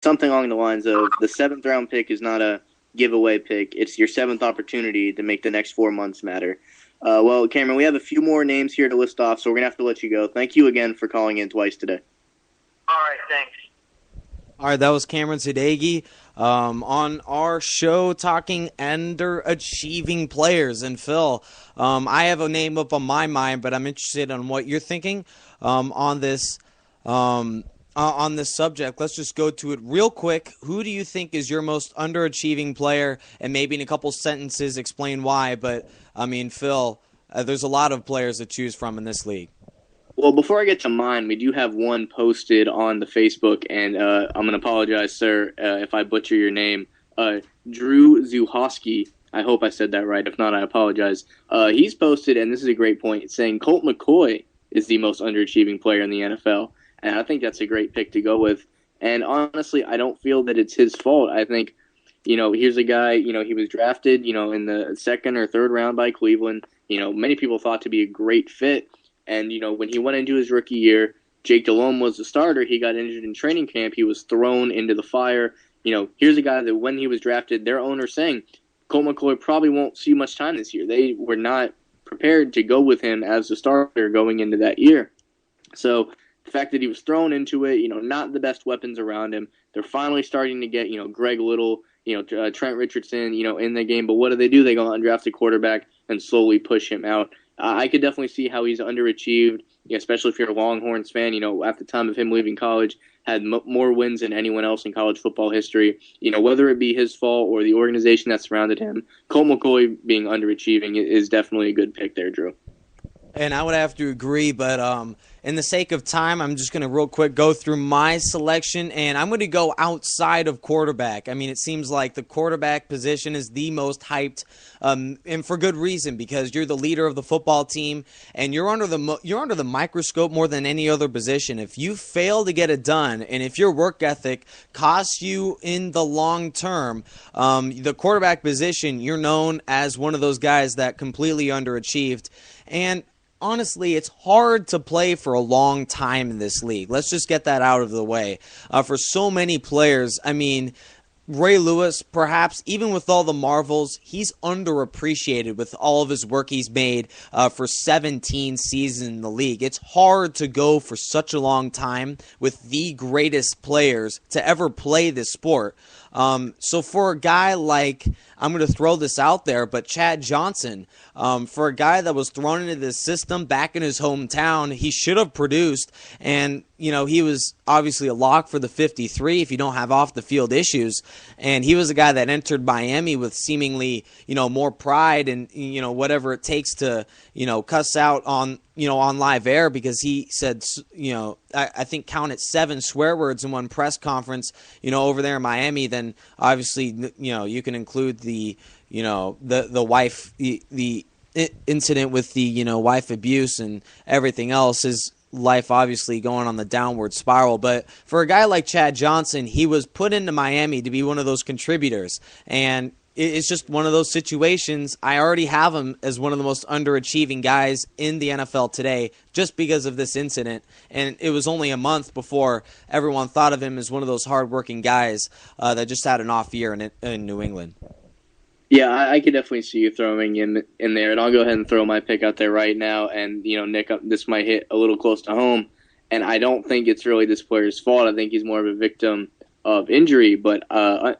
something along the lines of the seventh round pick is not a giveaway pick. It's your seventh opportunity to make the next 4 months matter. Well, Cameron, we have a few more names here to list off, so we're going to have to let you go. Thank you again for calling in twice today. All right, thanks. All right, that was Cameron Sadeghi on our show talking underachieving players. And Phil, I have a name up on my mind, but I'm interested in what you're thinking on this subject. Let's just go to it real quick. Who do you think is your most underachieving player? And maybe in a couple sentences explain why. But, I mean, Phil, there's a lot of players to choose from in this league. Well, before I get to mine, we do have one posted on the Facebook, and I'm going to apologize, sir, if I butcher your name. Drew Zuhosky, I hope I said that right. If not, I apologize. He's posted, and this is a great point, saying Colt McCoy is the most underachieving player in the NFL, and I think that's a great pick to go with. And honestly, I don't feel that it's his fault. I think, here's a guy, he was drafted, in the second or third round by Cleveland. Many people thought to be a great fit. And, when he went into his rookie year, Jake Delhomme was the starter. He got injured in training camp. He was thrown into the fire. Here's a guy that when he was drafted, their owner saying, Colt McCoy probably won't see much time this year. They were not prepared to go with him as the starter going into that year. So the fact that he was thrown into it, not the best weapons around him. They're finally starting to get, Greg Little, Trent Richardson, in the game. But what do? They go out and draft a quarterback and slowly push him out. I could definitely see how he's underachieved, especially if you're a Longhorns fan. At the time of him leaving college, had more wins than anyone else in college football history. Whether it be his fault or the organization that surrounded him, Colt McCoy being underachieving is definitely a good pick there, Drew. And I would have to agree, but in the sake of time, I'm just going to real quick go through my selection, and I'm going to go outside of quarterback. I mean, it seems like the quarterback position is the most hyped, and for good reason, because you're the leader of the football team, and you're under the microscope more than any other position. If you fail to get it done, and if your work ethic costs you in the long term, the quarterback position, you're known as one of those guys that completely underachieved. And honestly, it's hard to play for a long time in this league. Let's just get that out of the way. For so many players, I mean, Ray Lewis, perhaps, even with all the marvels, he's underappreciated with all of his work he's made for 17 seasons in the league. It's hard to go for such a long time with the greatest players to ever play this sport. So for a guy like, I'm going to throw this out there, but Chad Johnson, for a guy that was thrown into this system back in his hometown, he should have produced. And, he was obviously a lock for the 53 if you don't have off the field issues. And he was a guy that entered Miami with seemingly, more pride and, whatever it takes to, cuss out on live air, because he said, I think counted 7 swear words in one press conference, over there in Miami. Then obviously, you can include the wife, the incident with the, wife abuse and everything else. His life obviously going on the downward spiral. But for a guy like Chad Johnson, he was put into Miami to be one of those contributors. And it's just one of those situations. I already have him as one of the most underachieving guys in the NFL today just because of this incident. And it was only a month before everyone thought of him as one of those hardworking guys that just had an off year in New England. Yeah, I could definitely see you throwing in there, and I'll go ahead and throw my pick out there right now. And, Nick, this might hit a little close to home, and I don't think it's really this player's fault. I think he's more of a victim of injury. But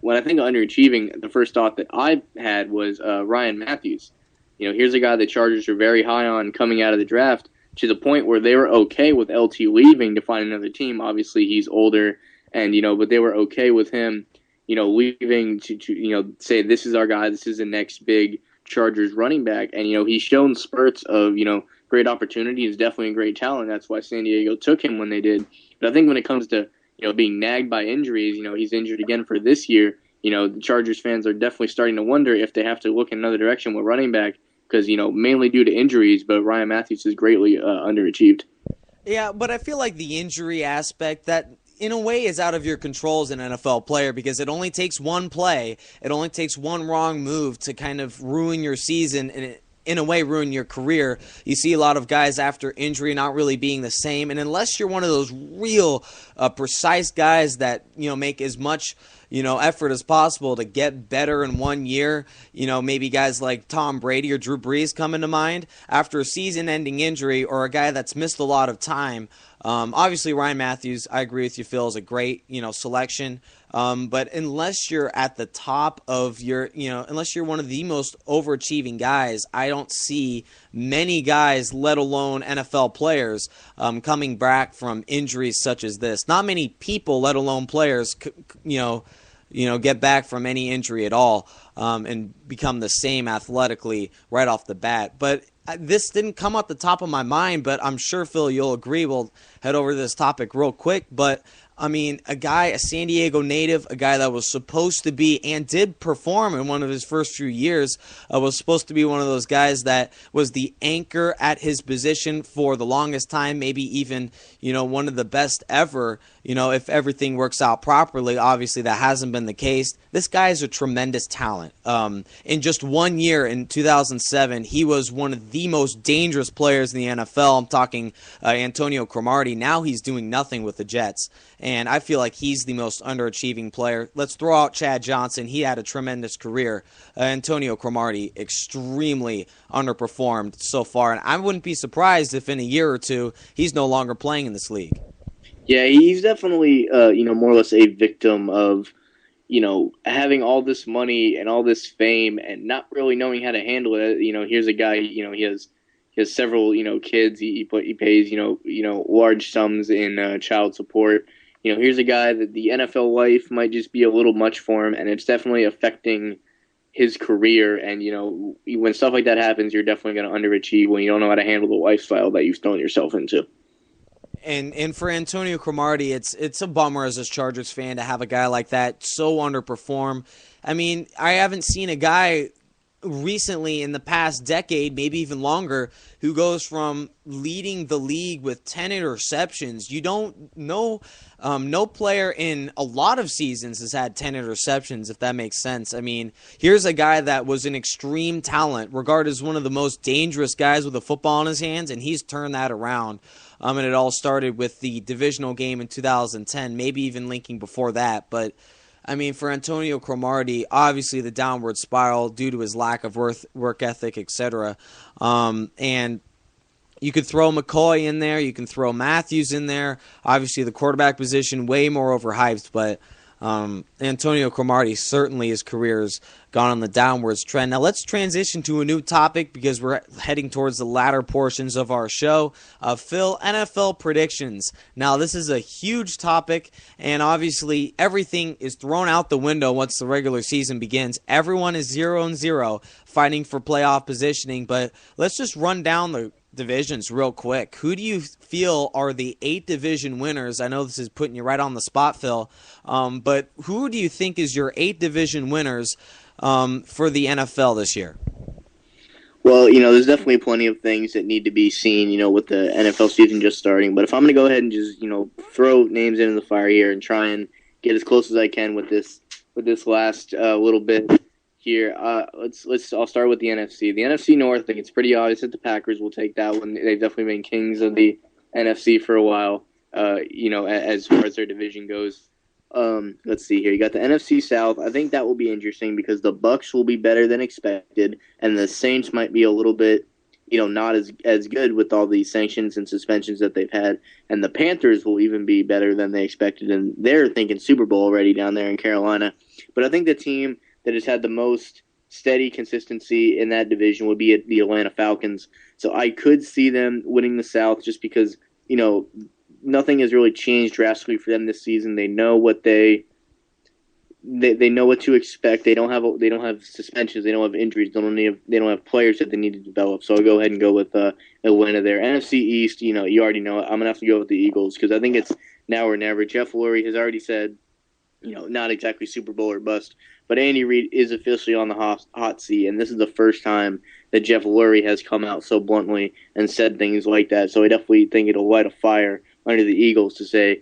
when I think of underachieving, the first thought that I had was Ryan Matthews. Here's a guy the Chargers are very high on coming out of the draft, to the point where they were okay with LT leaving to find another team. Obviously, he's older, and but they were okay with him, leaving to say this is our guy, this is the next big Chargers running back. And he's shown spurts of great opportunity. He's definitely a great talent. That's why San Diego took him when they did. But I think when it comes to being nagged by injuries, he's injured again for this year. The Chargers fans are definitely starting to wonder if they have to look in another direction with running back, because mainly due to injuries. But Ryan Matthews is greatly underachieved. Yeah, but I feel like the injury aspect, that in a way is out of your control as an NFL player, because it only takes one play, it only takes one wrong move to kind of ruin your season, and in a way ruin your career. You see a lot of guys after injury not really being the same, and unless you're one of those real precise guys that make as much effort as possible to get better in 1 year, maybe guys like Tom Brady or Drew Brees come into mind after a season-ending injury, or a guy that's missed a lot of time. Obviously, Ryan Matthews, I agree with you, Phil, is a great selection. But unless you're at the top of unless you're one of the most overachieving guys, I don't see many guys, let alone NFL players, coming back from injuries such as this. Not many people, let alone players, get back from any injury at all, and become the same athletically right off the bat. But this didn't come up the top of my mind, but I'm sure, Phil, you'll agree. We'll head over to this topic real quick, but I mean, a San Diego native, a guy that was supposed to be and did perform in one of his first few years, was supposed to be one of those guys that was the anchor at his position for the longest time, maybe even, one of the best ever, if everything works out properly. Obviously, that hasn't been the case. This guy is a tremendous talent. In just 1 year, in 2007, he was one of the most dangerous players in the NFL. I'm talking Antonio Cromartie. Now he's doing nothing with the Jets. And I feel like he's the most underachieving player. Let's throw out Chad Johnson. He had a tremendous career. Antonio Cromartie, extremely underperformed so far. And I wouldn't be surprised if in a year or two he's no longer playing in this league. Yeah, he's definitely, more or less a victim of, having all this money and all this fame and not really knowing how to handle it. Here's a guy, he has several, kids. He pays, large sums in child support. Here's a guy that the NFL life might just be a little much for him, and it's definitely affecting his career. And, when stuff like that happens, you're definitely going to underachieve when you don't know how to handle the lifestyle that you've thrown yourself into. And for Antonio Cromartie, it's a bummer as a Chargers fan to have a guy like that so underperform. I mean, I haven't seen a guy recently in the past decade, maybe even longer, who goes from leading the league with 10 interceptions. You don't know, no player in a lot of seasons has had 10 interceptions, if that makes sense. I mean, here's a guy that was an extreme talent, regarded as one of the most dangerous guys with a football in his hands, and he's turned that around. And it all started with the divisional game in 2010, maybe even linking before that. But I mean, for Antonio Cromartie, obviously the downward spiral due to his lack of work ethic, etc. And you could throw McCoy in there. You can throw Matthews in there. Obviously, the quarterback position, way more overhyped. But Antonio Cromartie, certainly his career's gone on the downwards trend. Now, let's transition to a new topic because we're heading towards the latter portions of our show. Phil, NFL predictions. Now, this is a huge topic, and obviously everything is thrown out the window once the regular season begins. Everyone is 0-0, fighting for playoff positioning, but let's just run down the divisions real quick. Who do you feel are the 8 division winners? I know this is putting you right on the spot, Phil, but who do you think is your 8 division winners for the NFL this year? Well, there's definitely plenty of things that need to be seen, with the NFL season just starting. But if I'm going to go ahead and just, throw names into the fire here and try and get as close as I can with this last little bit here, I'll start with the NFC. The NFC North, I think it's pretty obvious that the Packers will take that one. They've definitely been kings of the NFC for a while, as far as their division goes. Let's see here. You got the NFC South. I think that will be interesting because the Bucs will be better than expected, and the Saints might be a little bit, not as good with all these sanctions and suspensions that they've had. And the Panthers will even be better than they expected, and they're thinking Super Bowl already down there in Carolina. But I think the team that has had the most steady consistency in that division would be the Atlanta Falcons. So I could see them winning the South just because, nothing has really changed drastically for them this season. They know what they know what to expect. They don't have suspensions. They don't have injuries. They don't have players that they need to develop. So I'll go ahead and go with Atlanta there. NFC East, you already know it. I'm gonna have to go with the Eagles because I think it's now or never. Jeff Lurie has already said, not exactly Super Bowl or bust, but Andy Reid is officially on the hot seat, and this is the first time that Jeff Lurie has come out so bluntly and said things like that. So I definitely think it'll light a fire under the Eagles to say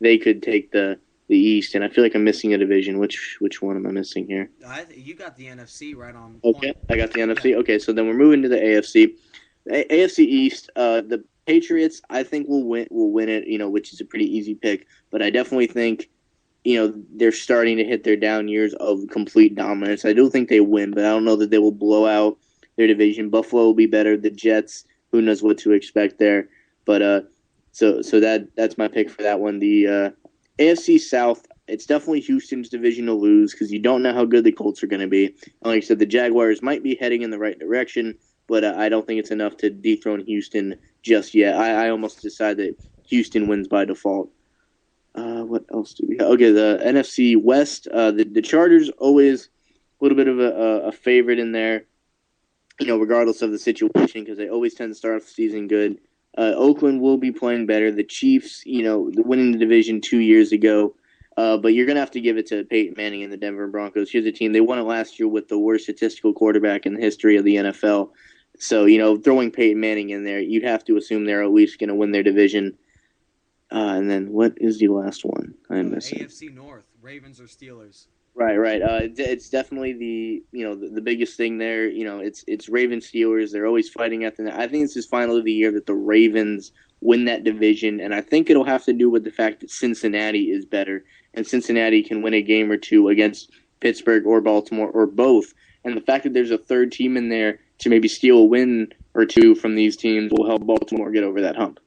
they could take the the East, and I feel like I'm missing a division. Which one am I missing here? You got the NFC right on Okay, point. I got the NFC. Yeah. Okay, so then we're moving to the AFC. AFC East, the Patriots, I think will win it. Which is a pretty easy pick. But I definitely think, they're starting to hit their down years of complete dominance. I do think they win, but I don't know that they will blow out their division. Buffalo will be better. The Jets, who knows what to expect there. But so that's my pick for that one. The AFC South, it's definitely Houston's division to lose because you don't know how good the Colts are going to be. And like I said, the Jaguars might be heading in the right direction, but I don't think it's enough to dethrone Houston just yet. I almost decide that Houston wins by default. What else do we have? Okay, the NFC West, the Chargers always a little bit of a favorite in there, regardless of the situation, because they always tend to start off the season good. Oakland will be playing better. The Chiefs, winning the division 2 years ago, but you're going to have to give it to Peyton Manning and the Denver Broncos. Here's a team, they won it last year with the worst statistical quarterback in the history of the NFL. So, throwing Peyton Manning in there, you'd have to assume they're at least going to win their division. And then what is the last one? I'm missing. AFC North, Ravens or Steelers? Right. It's definitely the biggest thing there. It's Ravens Steelers. They're always fighting at the. I think this is finally the year that the Ravens win that division, and I think it'll have to do with the fact that Cincinnati is better, and Cincinnati can win a game or two against Pittsburgh or Baltimore or both, and the fact that there's a third team in there to maybe steal a win or two from these teams will help Baltimore get over that hump.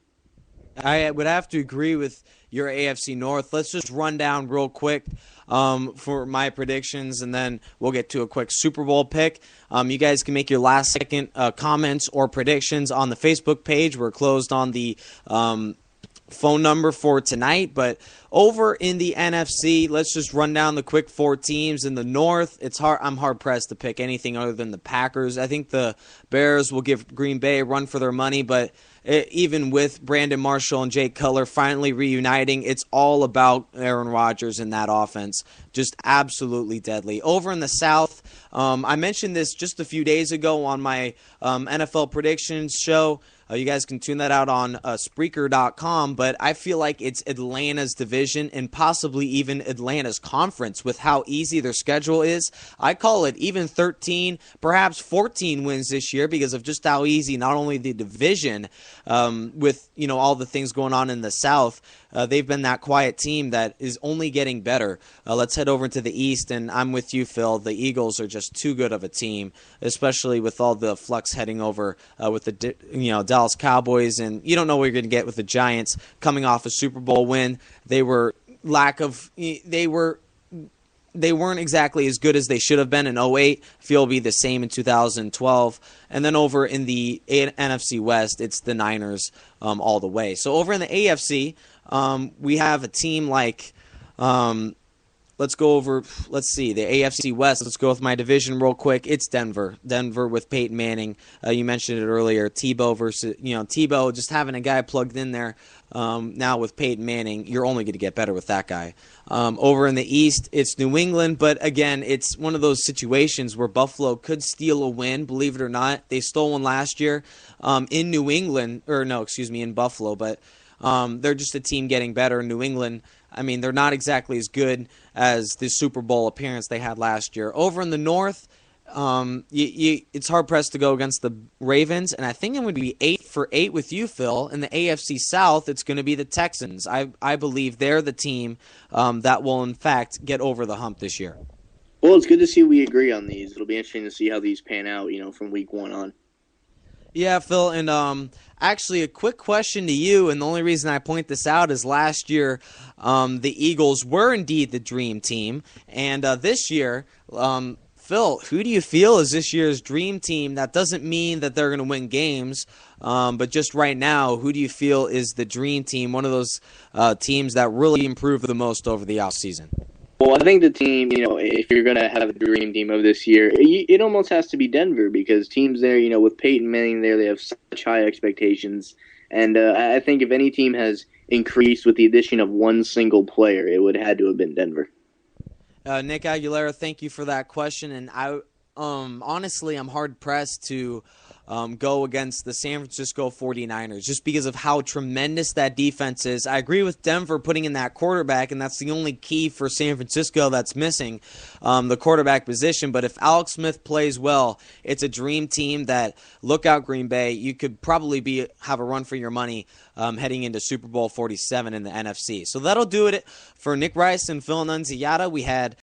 I would have to agree with your AFC North. Let's just run down real quick for my predictions, and then we'll get to a quick Super Bowl pick. You guys can make your last-second comments or predictions on the Facebook page. We're closed on the phone number for tonight, but over in the NFC, let's just run down the quick four teams. In the North, I'm hard pressed to pick anything other than the Packers. I think the Bears will give Green Bay a run for their money, but even with Brandon Marshall and Jay Cutler finally reuniting, it's all about Aaron Rodgers and that offense. Just absolutely deadly. Over in the South, I mentioned this just a few days ago on my NFL predictions show. You guys can tune that out on Spreaker.com, but I feel like it's Atlanta's division and possibly even Atlanta's conference with how easy their schedule is. I call it even 13, perhaps 14 wins this year because of just how easy not only the division with all the things going on in the South. They've been that quiet team that is only getting better. Let's head over to the East, and I'm with you, Phil. The Eagles are just too good of a team, especially with all the flux heading over with the Dallas Cowboys, and you don't know what you're going to get with the Giants coming off a Super Bowl win. They weren't exactly as good as they should have been in 2008. I feel it'll be the same in 2012. And then over in the NFC West, it's the Niners all the way. So over in the AFC, we have a team like, let's see, the AFC West. Let's go with my division real quick. It's Denver. Denver with Peyton Manning. You mentioned it earlier. Tebow, just having a guy plugged in there. Now with Peyton Manning, you're only going to get better with that guy. Over in the East, it's New England, but again, it's one of those situations where Buffalo could steal a win, believe it or not. They stole one last year in Buffalo, but they're just a team getting better. New England, I mean, they're not exactly as good as the Super Bowl appearance they had last year. Over in the North, it's hard-pressed to go against the Ravens, and I think I'm going to be 8 for 8 with you, Phil. In the AFC South, it's going to be the Texans. I believe they're the team that will, in fact, get over the hump this year. Well, it's good to see we agree on these. It'll be interesting to see how these pan out, from week one on. Yeah, Phil, and actually a quick question to you, and the only reason I point this out is last year the Eagles were indeed the dream team, and this year, Phil, who do you feel is this year's dream team? That doesn't mean that they're going to win games, but just right now, who do you feel is the dream team, one of those teams that really improved the most over the offseason? Well, I think the team, if you're going to have a dream team of this year, it almost has to be Denver because teams there, with Peyton Manning there, they have such high expectations. And I think if any team has increased with the addition of one single player, it would have had to have been Denver. Nick Aguilera, thank you for that question. And honestly, I'm hard-pressed to go against the San Francisco 49ers just because of how tremendous that defense is. I agree with Denver putting in that quarterback, and that's the only key for San Francisco that's missing, the quarterback position. But if Alex Smith plays well, it's a dream team that, look out Green Bay, you could probably have a run for your money heading into Super Bowl 47 in the NFC. So that'll do it for Nick Rice and Phil Annunziata. We had